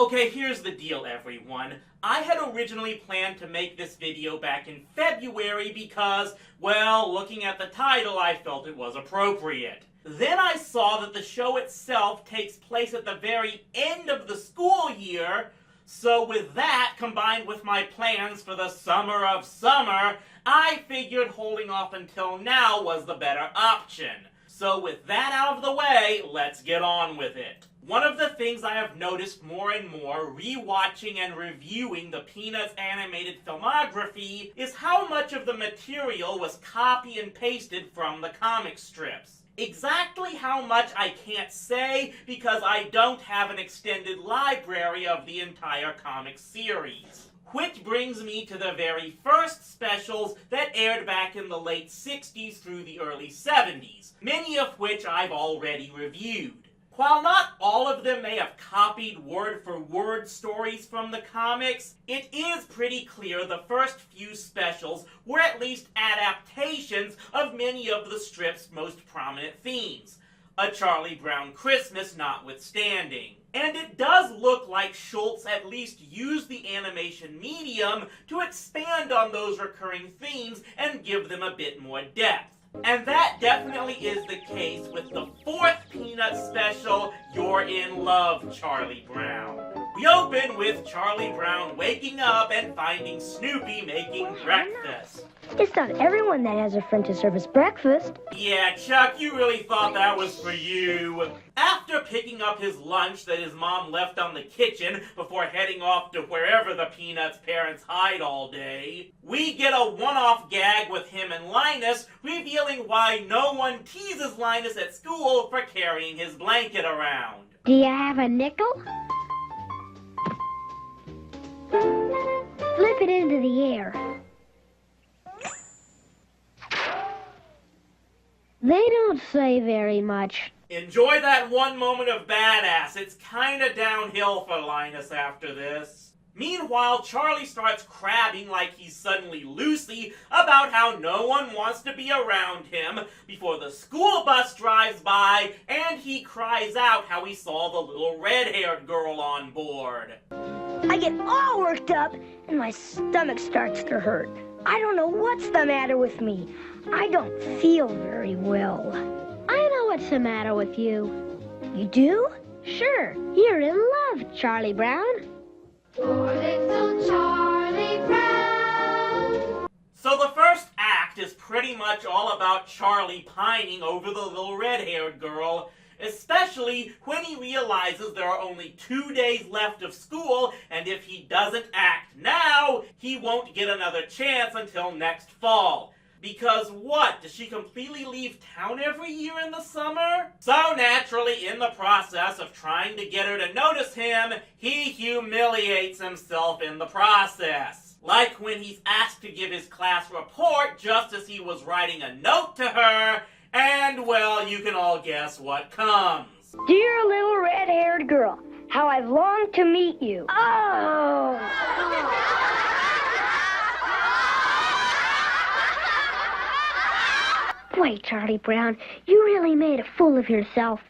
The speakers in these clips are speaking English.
Okay, here's the deal, everyone. I had originally planned to make this video back in February because, well, looking at the title, I felt it was appropriate. Then I saw that the show itself takes place at the very end of the school year, so with that, combined with my plans for the summer of summer, I figured holding off until now was the better option. So with that out of the way, let's get on with it. One of the things I have noticed more and more rewatching and reviewing the Peanuts animated filmography is how much of the material was copy and pasted from the comic strips. Exactly how much I can't say because I don't have an extended library of the entire comic series. Which brings me to the very first specials that aired back in the late 60s through the early 70s, many of which I've already reviewed. While not all of them may have copied word-for-word stories from the comics, it is pretty clear the first few specials were at least adaptations of many of the strip's most prominent themes, A Charlie Brown Christmas notwithstanding. And it does look like Schultz at least used the animation medium to expand on those recurring themes and give them a bit more depth. And that definitely is the case with the fourth Peanuts special, You're in Love, Charlie Brown. We open with Charlie Brown waking up and finding Snoopy making breakfast. It's not everyone that has a friend to serve us breakfast. Yeah, Chuck, you really thought that was for you. After picking up his lunch that his mom left on the kitchen before heading off to wherever the Peanuts parents hide all day, we get a one-off gag with him and Linus revealing why no one teases Linus at school for carrying his blanket around. Do you have a nickel? Flip it into the air. They don't say very much. Enjoy that one moment of badass. It's kinda downhill for Linus after this. Meanwhile, Charlie starts crabbing like he's suddenly Lucy about how no one wants to be around him before the school bus drives by and he cries out how he saw the little red-haired girl on board. I get all worked up and my stomach starts to hurt. I don't know what's the matter with me. I don't feel very well. I know what's the matter with you. You do? Sure. You're in love, Charlie Brown. Poor little Charlie Brown. So the first act is pretty much all about Charlie pining over the little red-haired girl, especially when he realizes there are only 2 days left of school, and if he doesn't act now, he won't get another chance until next fall. Because what? Does she completely leave town every year in the summer? So naturally, in the process of trying to get her to notice him, he humiliates himself in the process. Like when he's asked to give his class report just as he was writing a note to her, and well, you can all guess what comes. Dear little red-haired girl, how I've longed to meet you. Oh! Wait, Charlie Brown, you really made a fool of yourself.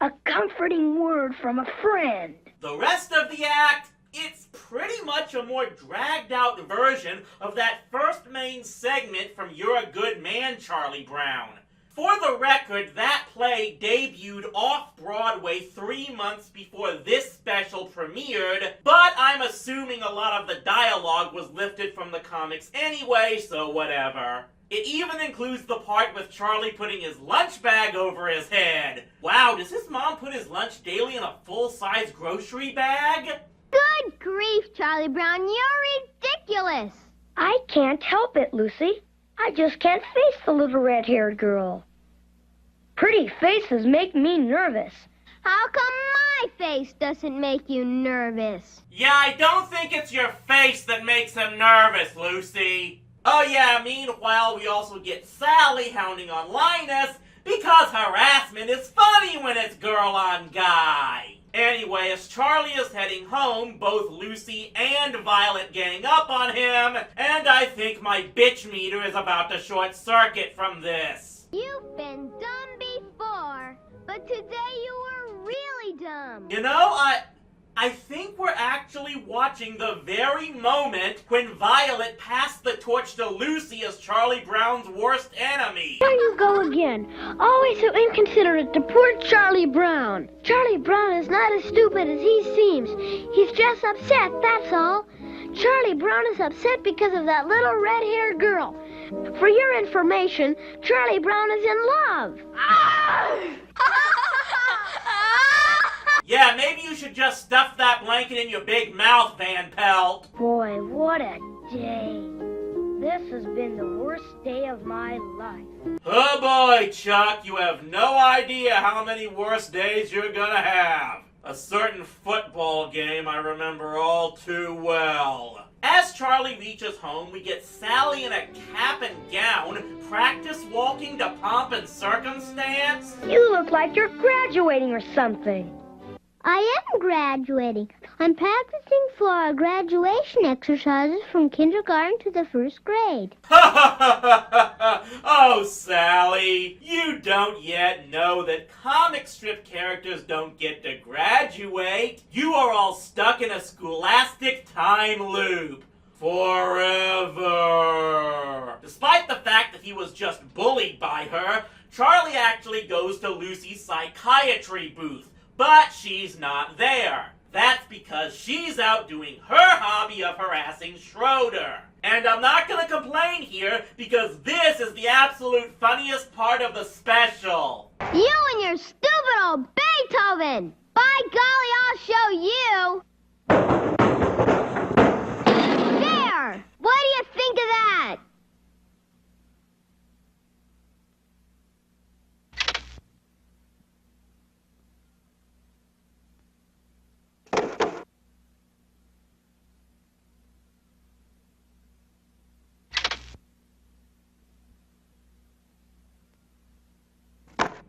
A comforting word from a friend. The rest of the act, it's pretty much a more dragged-out version of that first main segment from You're a Good Man, Charlie Brown. For the record, that play debuted off-Broadway 3 months before this special premiered, but I'm assuming a lot of the dialogue was lifted from the comics anyway, so whatever. It even includes the part with Charlie putting his lunch bag over his head. Wow, does his mom put his lunch daily in a full-size grocery bag? Good grief, Charlie Brown, you're ridiculous. I can't help it, Lucy. I just can't face the little red-haired girl. Pretty faces make me nervous. How come my face doesn't make you nervous? Yeah, I don't think it's your face that makes him nervous, Lucy. Oh yeah, meanwhile, we also get Sally hounding on Linus because harassment is funny when it's girl on guy. Anyway, as Charlie is heading home, both Lucy and Violet gang up on him, and I think my bitch meter is about to short circuit from this. You've been dumb before, but today you were really dumb. You know, I think we're actually watching the very moment when Violet passed the torch to Lucy as Charlie Brown's worst enemy. There you go again. Always so inconsiderate to poor Charlie Brown. Charlie Brown is not as stupid as he seems. He's just upset, that's all. Charlie Brown is upset because of that little red-haired girl. For your information, Charlie Brown is in love. Yeah, maybe you should just stuff that blanket in your big mouth, Van Pelt. Boy, what a day. This has been the worst day of my life. Oh boy, Chuck, you have no idea how many worse days you're gonna have. A certain football game I remember all too well. As Charlie reaches home, we get Sally in a cap and gown, practice walking to pomp and circumstance. You look like you're graduating or something. I am graduating. I'm practicing for our graduation exercises from kindergarten to the first grade. Oh, Sally, you don't yet know that comic strip characters don't get to graduate. You are all stuck in a scholastic time loop. Forever. Despite the fact that he was just bullied by her, Charlie actually goes to Lucy's psychiatry booth. But she's not there. That's because she's out doing her hobby of harassing Schroeder. And I'm not gonna complain here because this is the absolute funniest part of the special. You and your stupid old Beethoven! By golly, I'll show you! There! What do you think of that?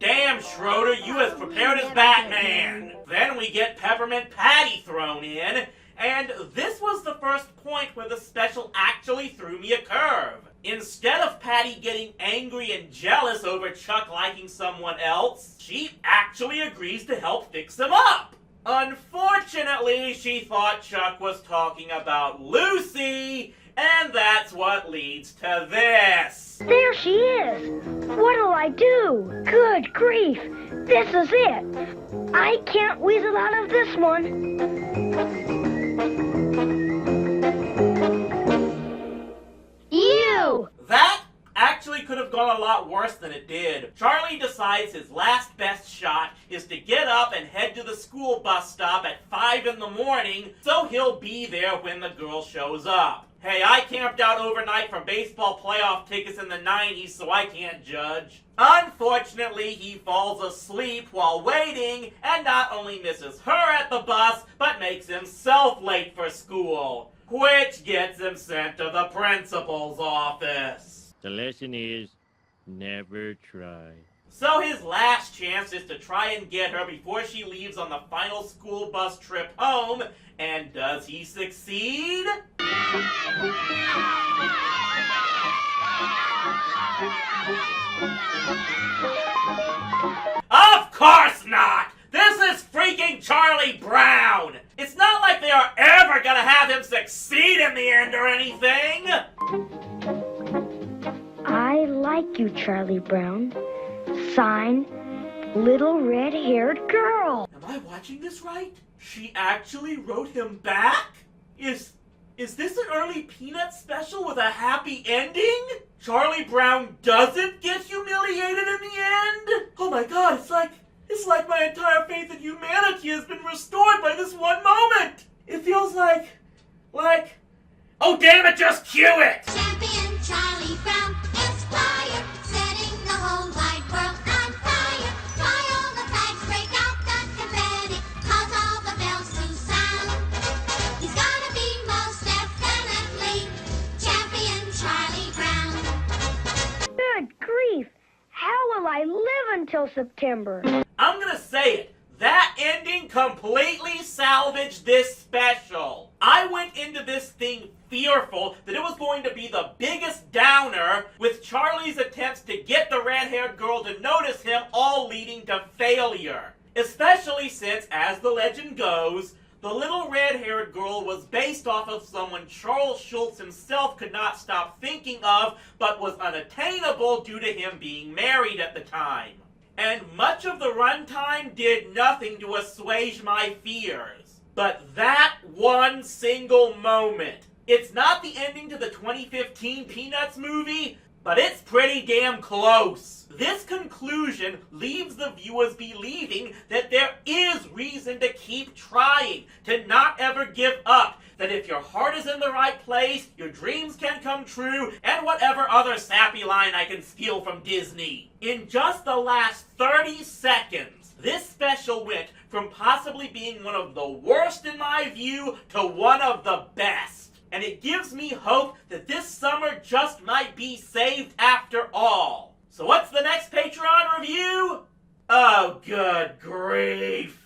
Damn, Schroeder, you as prepared as Batman! Then we get Peppermint Patty thrown in, and this was the first point where the special actually threw me a curve. Instead of Patty getting angry and jealous over Chuck liking someone else, she actually agrees to help fix him up. Unfortunately, she thought Chuck was talking about Lucy, and that's what leads to this. There she is. What'll I do? Good grief. This is it. I can't weasel out of this one. You! That actually could have gone a lot worse than it did. Charlie decides his last best shot is to get up and head to the school bus stop at 5 in the morning so he'll be there when the girl shows up. Hey, I camped out overnight for baseball playoff tickets in the 90s, so I can't judge. Unfortunately, he falls asleep while waiting and not only misses her at the bus, but makes himself late for school, which gets him sent to the principal's office. The lesson is, never try. So his last chance is to try and get her before she leaves on the final school bus trip home, and does he succeed? Of course not! This is freaking Charlie Brown! It's not like they are ever gonna have him succeed in the end or anything! I like you, Charlie Brown. Sign, Little Red-Haired Girl. Am I watching this right? She actually wrote him back? Is this an early Peanuts special with a happy ending? Charlie Brown doesn't get humiliated in the end? Oh my god, it's like my entire faith in humanity has been restored by this one moment! It feels like... Oh damn it, just cue it! Champion Charlie Brown, Esquire, setting the whole wide world on fire. Fly all the flags, break out the confetti, cause all the bells to sound. He's gonna be most definitely Champion Charlie Brown. Good grief. How will I live until September? I'm gonna say it. That ending completely salvaged this special. I went into this thing fearful that it was going to be the biggest downer, with Charlie's attempts to get the red-haired girl to notice him all leading to failure. Especially since, as the legend goes, The little red-haired girl was based off of someone Charles Schulz himself could not stop thinking of, but was unattainable due to him being married at the time. And much of the runtime did nothing to assuage my fears. But that one single moment. It's not the ending to the 2015 Peanuts movie, but it's pretty damn close. This conclusion leaves the viewers believing that there is reason to keep trying, to not ever give up, that if your heart is in the right place, your dreams can come true, and whatever other sappy line I can steal from Disney. In just the last 30 seconds, this special went from possibly being one of the worst in my view to one of the best. And it gives me hope that this summer just might be saved after all. So what's the next Patreon review? Oh, good grief.